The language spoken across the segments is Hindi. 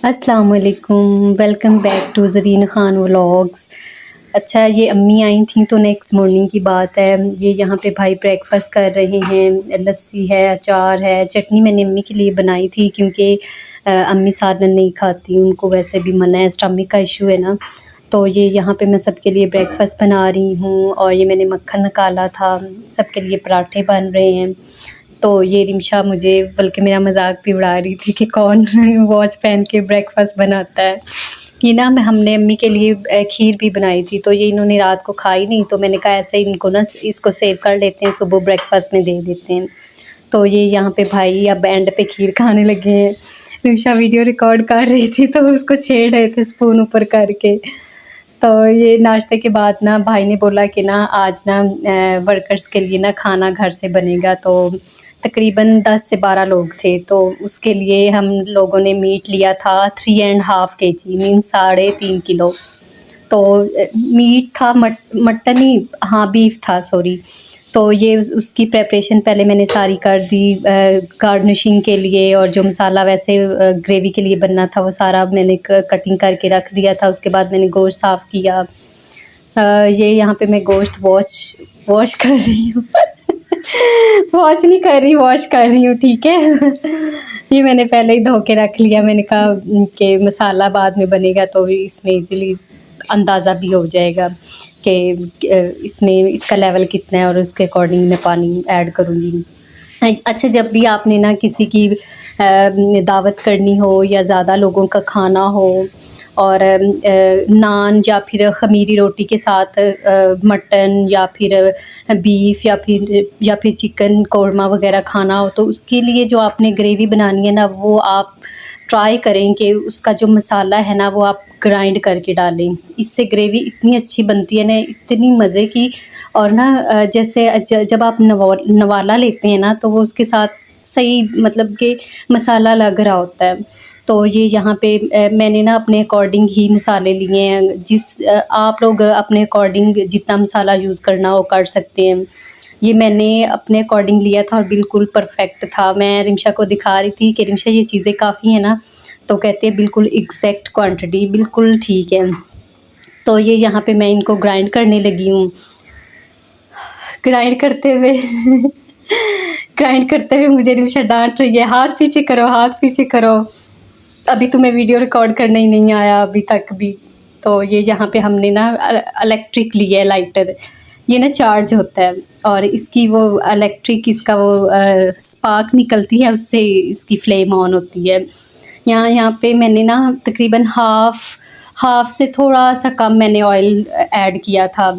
अस्सलाम वालेकुम, welcome back to Zareen Khan vlogs. अच्छा, ये अम्मी आई थी तो नेक्स्ट मॉर्निंग की बात है। ये यहाँ पे भाई ब्रेकफास्ट कर रहे हैं। लस्सी है, अचार है, चटनी मैंने अम्मी के लिए बनाई थी क्योंकि अम्मी सालन नहीं खाती, उनको वैसे भी मना है, स्टमक का इशू है ना। तो ये यहाँ पे मैं सबके लिए ब्रेकफास्ट बना रही हूँ और ये मैंने मक्खन निकाला था, सबके लिए पराठे बन रहे हैं। तो ये रिमशा मुझे बल्कि मेरा मज़ाक भी उड़ा रही थी कि कौन वॉच पहन के ब्रेकफास्ट बनाता है। ये ना हमने अम्मी के लिए खीर भी बनाई थी, तो ये इन्होंने रात को खाई नहीं, तो मैंने कहा ऐसे इनको ना इसको सेव कर लेते हैं, सुबह ब्रेकफास्ट में दे देते हैं। तो ये यहाँ पे भाई अब एंड पे खीर खाने लगे हैं। रिमशा वीडियो रिकॉर्ड कर रही थी तो उसको छेड़ रहे थे स्पून ऊपर करके। तो ये नाश्ते के बाद ना भाई ने बोला कि ना आज ना वर्कर्स के लिए ना खाना घर से बनेगा। तो तकरीबन 10 से 12 लोग थे, तो उसके लिए हम लोगों ने मीट लिया था 3.5 kg, मीन्स 3.5 किलो। तो मीट था, मटन ही, हाँ बीफ था, सॉरी। तो ये उसकी प्रेपरेशन पहले मैंने सारी कर दी गार्निशिंग के लिए, और जो मसाला वैसे ग्रेवी के लिए बनना था वो सारा मैंने कटिंग करके रख दिया था। उसके बाद मैंने गोश्त साफ़ किया। ये यहाँ पे मैं गोश्त वॉश कर रही हूँ वॉश नहीं कर रही, वॉश कर रही हूँ, ठीक है ये मैंने पहले ही धो के रख लिया। मैंने कहा कि मसाला बाद में बनेगा तो इसमें इजीली अंदाज़ा भी हो जाएगा कि इसमें इसका लेवल कितना है और उसके अकॉर्डिंग मैं पानी ऐड करूँगी। अच्छा, जब भी आपने ना किसी की दावत करनी हो या ज़्यादा लोगों का खाना हो और नान या फिर ख़मीरी रोटी के साथ मटन या फिर बीफ या फिर चिकन कौरमा वग़ैरह खाना हो, तो उसके लिए जो आपने ग्रेवी बनानी है ना, वो आप ट्राई करें कि उसका जो मसाला है ना वो आप ग्राइंड करके डालें। इससे ग्रेवी इतनी अच्छी बनती है ना, इतनी मज़े की। और ना जैसे जब आप नवाला लेते हैं ना तो वो उसके साथ सही, मतलब कि मसाला लग रहा होता है। तो ये यहाँ पे मैंने ना अपने अकॉर्डिंग ही मसाले लिए हैं। आप लोग अपने अकॉर्डिंग जितना मसाला यूज़ करना हो कर सकते हैं। ये मैंने अपने अकॉर्डिंग लिया था और बिल्कुल परफेक्ट था। मैं रिमशा को दिखा रही थी कि रिमशा ये चीज़ें काफ़ी हैं ना, तो कहते हैं बिल्कुल एग्जैक्ट क्वांटिटी, बिल्कुल ठीक है। तो ये यहाँ पे मैं इनको ग्राइंड करने लगी हूँ। ग्राइंड करते हुए ग्राइंड करते हुए मुझे रिमशा डांट रही है, हाथ पीछे करो, हाथ पीछे करो, अभी तुम्हें वीडियो रिकॉर्ड करना ही नहीं आया अभी तक भी। तो ये यहाँ पे हमने ना इलेक्ट्रिक लिया है, लाइटर। ये ना चार्ज होता है और इसकी वो इलेक्ट्रिक, इसका वो स्पार्क निकलती है, उससे इसकी फ्लेम ऑन होती है। यहाँ पे मैंने ना तकरीबन हाफ से थोड़ा सा कम मैंने ऑयल ऐड किया था,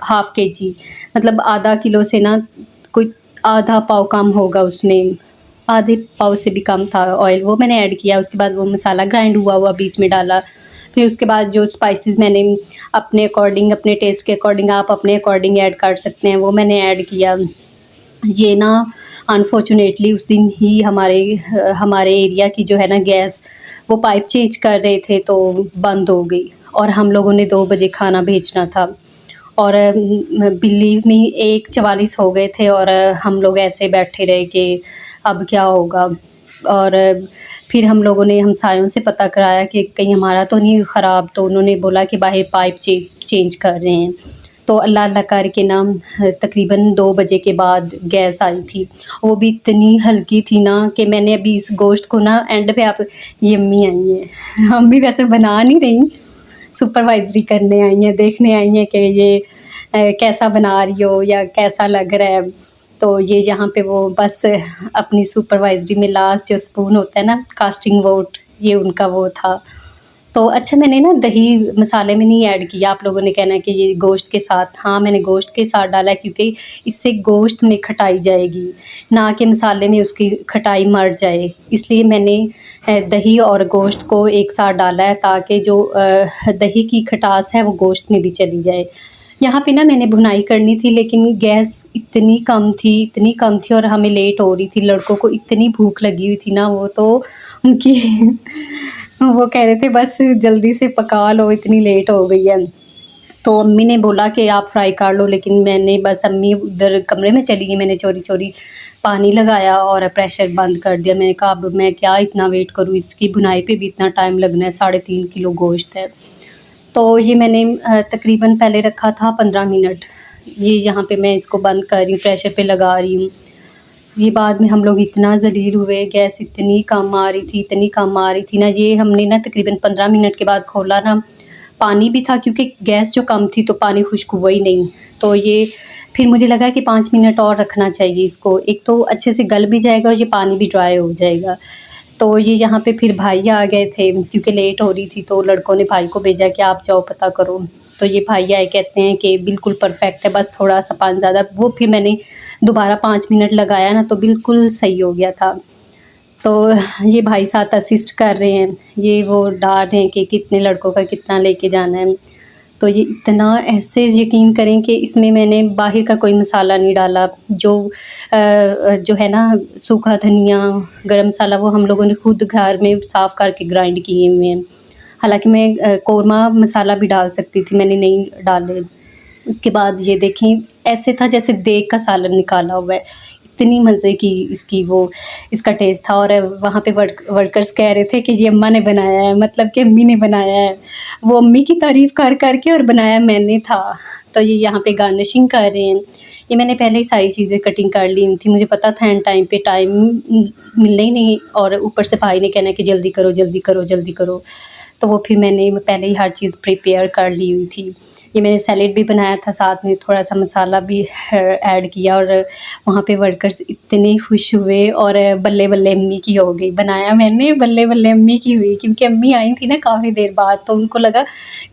1/2 kg, मतलब आधा किलो से ना कोई आधा पाव कम होगा उसमें, आधे पाव से भी कम था ऑयल, वो मैंने ऐड किया। उसके बाद वो मसाला ग्राइंड हुआ हुआ बीच में डाला। फिर उसके बाद जो स्पाइसेस मैंने अपने अकॉर्डिंग, अपने टेस्ट के अकॉर्डिंग, आप अपने अकॉर्डिंग ऐड कर सकते हैं, वो मैंने ऐड किया। ये ना अनफॉर्चुनेटली उस दिन ही हमारे एरिया की जो है ना गैस, वो पाइप चेंज कर रहे थे तो बंद हो गई, और हम लोगों ने 2 बजे खाना भेजना था। और बिलीव मी 1:44 हो गए थे और हम लोग ऐसे बैठे रहे कि अब क्या होगा। और फिर हम लोगों ने हमसायों से पता कराया कि कहीं हमारा तो नहीं ख़राब, तो उन्होंने बोला कि बाहर पाइप चेंज कर रहे हैं। तो अल्लाह अल्लाह करके ना तकरीबन 2 बजे के बाद गैस आई थी। वो भी इतनी हल्की थी ना कि मैंने अभी इस गोश्त को ना एंड पे, आप, ये अम्मी आई हैं अम्मी वैसे बना नहीं रही, सुपरवाइज़री करने आई हैं, देखने आई हैं कि ये कैसा बना रही हो या कैसा लग रहा है। तो ये यहाँ पे वो बस अपनी सुपरवाइज़री में लास्ट जो स्पून होता है ना, कास्टिंग वोट, ये उनका वो था। तो अच्छा, मैंने ना दही मसाले में नहीं ऐड किया। आप लोगों ने कहना है कि ये गोश्त के साथ, हाँ मैंने गोश्त के साथ डाला है क्योंकि इससे गोश्त में खटाई जाएगी, ना कि मसाले में उसकी खटाई मर जाए, इसलिए मैंने दही और गोश्त को एक साथ डाला है ताकि जो दही की खटास है वो गोश्त में भी चली जाए। यहाँ पे ना मैंने भुनाई करनी थी लेकिन गैस इतनी कम थी और हमें लेट हो रही थी। लड़कों को इतनी भूख लगी हुई थी ना, वो तो उनकी वो कह रहे थे बस जल्दी से पका लो, इतनी लेट हो गई है। तो अम्मी ने बोला कि आप फ्राई कर लो, लेकिन मैंने बस, अम्मी उधर कमरे में चली गई, मैंने चोरी चोरी पानी लगाया और प्रेशर बंद कर दिया। मैंने कहा अब मैं क्या इतना वेट करूँ, इसकी भुनाई पे भी इतना टाइम लगना है, 3.5 किलो गोश्त है। तो ये मैंने तकरीबन पहले रखा था 15 मिनट। ये यहाँ पे मैं इसको बंद कर रही हूँ, प्रेशर पे लगा रही हूँ। ये बाद में हम लोग इतना ज़लील हुए, गैस इतनी कम आ रही थी, इतनी कम आ रही थी ना। ये हमने ना तकरीबन 15 मिनट के बाद खोला ना, पानी भी था क्योंकि गैस जो कम थी तो पानी खुश्क हुआ ही नहीं। तो ये फिर मुझे लगा कि 5 मिनट और रखना चाहिए इसको, एक तो अच्छे से गल भी जाएगा और ये पानी भी ड्राई हो जाएगा। तो ये यहाँ पे फिर भाई आ गए थे क्योंकि लेट हो रही थी, तो लड़कों ने भाई को भेजा कि आप जाओ पता करो। तो ये भाई आए, कहते हैं कि बिल्कुल परफेक्ट है, बस थोड़ा सा पानी ज़्यादा। वो फिर मैंने दोबारा 5 मिनट लगाया ना तो बिल्कुल सही हो गया था। तो ये भाई साथ असिस्ट कर रहे हैं, ये वो डाल रहे हैं कि कितने लड़कों का कितना लेके जाना है। तो ये इतना ऐसे यकीन करें कि इसमें मैंने बाहर का कोई मसाला नहीं डाला। जो है ना सूखा धनिया, गरम मसाला, वो हम लोगों ने खुद घर में साफ़ करके ग्राइंड किए हुए हैं। हालाँकि मैं कोरमा मसाला भी डाल सकती थी, मैंने नहीं डाले। उसके बाद ये देखें, ऐसे था जैसे देग का सालन निकाला हुआ है। इतनी मज़े की इसका टेस्ट था। और वहाँ पे वर्कर्स कह रहे थे कि ये अम्मा ने बनाया है, मतलब कि अम्मी ने बनाया है। वो अम्मी की तारीफ़ कर के और बनाया मैंने था। तो ये यहाँ पे गार्निशिंग कर रहे हैं। ये मैंने पहले ही सारी चीज़ें कटिंग कर ली थी, मुझे पता था एंड टाइम पे टाइम मिलना ही नहीं, और ऊपर से भाई ने कहना कि जल्दी करो, जल्दी करो, जल्दी करो। तो वो फिर मैंने पहले ही हर चीज़ प्रिपेयर कर ली हुई थी। ये मैंने सैलेड भी बनाया था, साथ में थोड़ा-सा मसाला भी ऐड किया। और वहाँ पे वर्कर्स इतने खुश हुए और बल्ले-बल्ले अम्मी की हो गई। बनाया मैंने, बल्ले-बल्ले अम्मी की हुई, क्योंकि अम्मी आई थी ना काफ़ी देर बाद, तो उनको लगा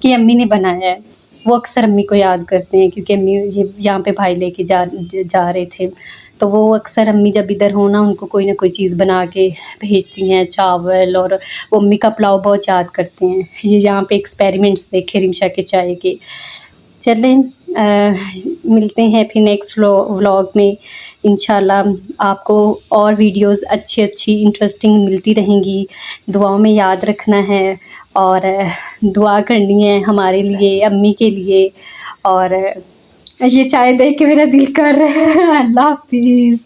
कि अम्मी ने बनाया है। वो अक्सर अम्मी को याद करते हैं क्योंकि अम्मी ये यहाँ पे भाई लेके जा रहे थे। तो वो अक्सर अम्मी जब इधर हो ना, उनको कोई ना कोई चीज़ बना के भेजती हैं, चावल। और वो अम्मी का पुलाव बहुत याद करते हैं। ये यहाँ पे एक्सपेरिमेंट्स देखे रिमशा के चाय के। चलें, मिलते हैं फिर नेक्स्ट व्लॉग में इंशाल्लाह। आपको और वीडियोस अच्छी इंटरेस्टिंग मिलती रहेंगी। दुआओं में याद रखना है और दुआ करनी है हमारे लिए, अम्मी के लिए। और ये चाय देख के मेरा दिल कर रहा है। अल्लाह हाफिज़।